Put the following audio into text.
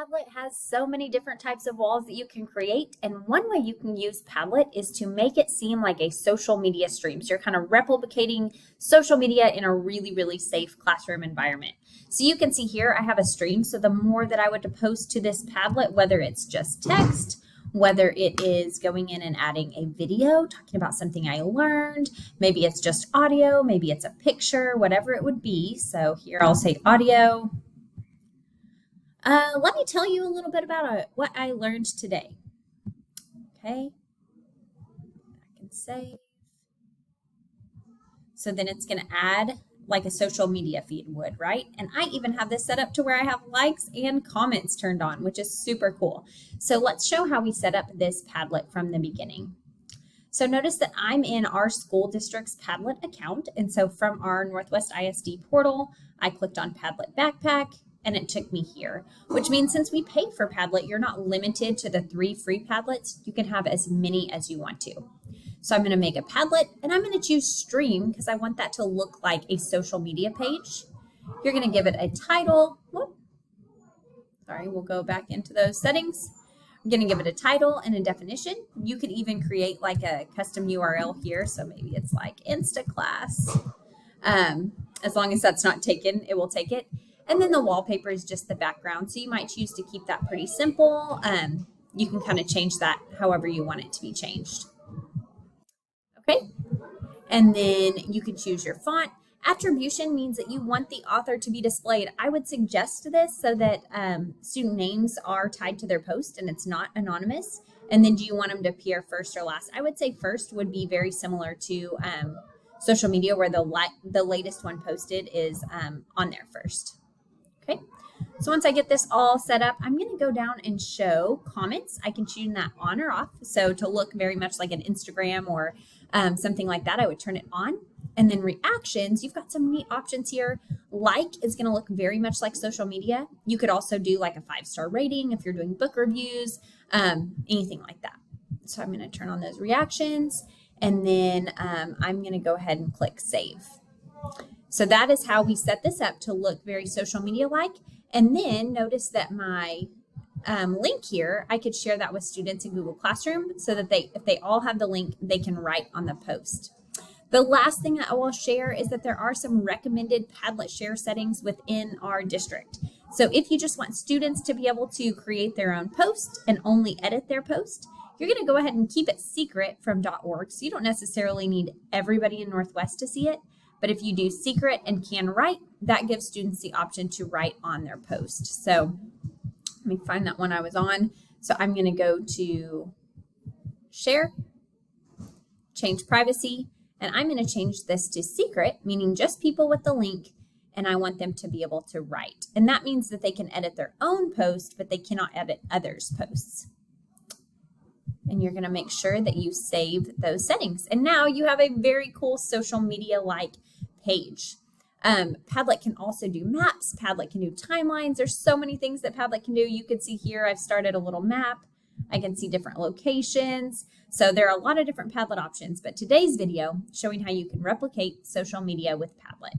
Padlet has so many different types of walls that you can create. And one way you can use Padlet is to make it seem like a social media stream. So you're kind of replicating social media in a really, really safe classroom environment. So you can see here, I have a stream. So the more that I would to post to this Padlet, whether it's just text, whether it is going in and adding a video, talking about something I learned, maybe it's just audio, maybe it's a picture, whatever it would be. So here I'll say audio. Let me tell you a little bit about what I learned today. Okay, I can save. So then it's going to add like a social media feed would, right? And I even have this set up to where I have likes and comments turned on, which is super cool. So let's show how we set up this Padlet from the beginning. So notice that I'm in our school district's Padlet account. And so from our Northwest ISD portal, I clicked on Padlet Backpack and it took me here, which means since we pay for Padlet, you're not limited to the 3 free Padlets. You can have as many as you want to. So I'm going to make a Padlet and I'm going to choose stream because I want that to look like a social media page. You're going to give it a title. Sorry, we'll go back into those settings. I'm going to give it a title and a definition. You could even create like a custom URL here. So maybe it's like InstaClass. As long as that's not taken, it will take it. And then the wallpaper is just the background. So you might choose to keep that pretty simple. You can kind of change that however you want it to be changed. Okay, and then you can choose your font. Attribution means that you want the author to be displayed. I would suggest this so that student names are tied to their post and it's not anonymous. And then do you want them to appear first or last? I would say first would be very similar to social media where the latest one posted is on there first. Okay, so once I get this all set up, I'm going to go down and show comments. I can tune that on or off. So to look very much like an Instagram or something like that, I would turn it on. And then reactions, you've got some neat options here. Like is going to look very much like social media. You could also do like a 5-star rating if you're doing book reviews, anything like that. So I'm going to turn on those reactions and then I'm going to go ahead and click save. So that is how we set this up to look very social media like. And then notice that my link here, I could share that with students in Google Classroom so that if they all have the link, they can write on the post. The last thing that I will share is that there are some recommended Padlet share settings within our district. So if you just want students to be able to create their own post and only edit their post, you're going to go ahead and keep it secret from .org. So you don't necessarily need everybody in Northwest to see it. But if you do secret and can write, that gives students the option to write on their post. So let me find that one I was on. So I'm going to go to share, change privacy, and I'm going to change this to secret, meaning just people with the link, and I want them to be able to write. And that means that they can edit their own post, but they cannot edit others' posts. And you're going to make sure that you save those settings. And now you have a very cool social media-like page. Padlet can also do maps. Padlet can do timelines. There's so many things that Padlet can do. You can see here, I've started a little map. I can see different locations. So there are a lot of different Padlet options, but today's video showing how you can replicate social media with Padlet.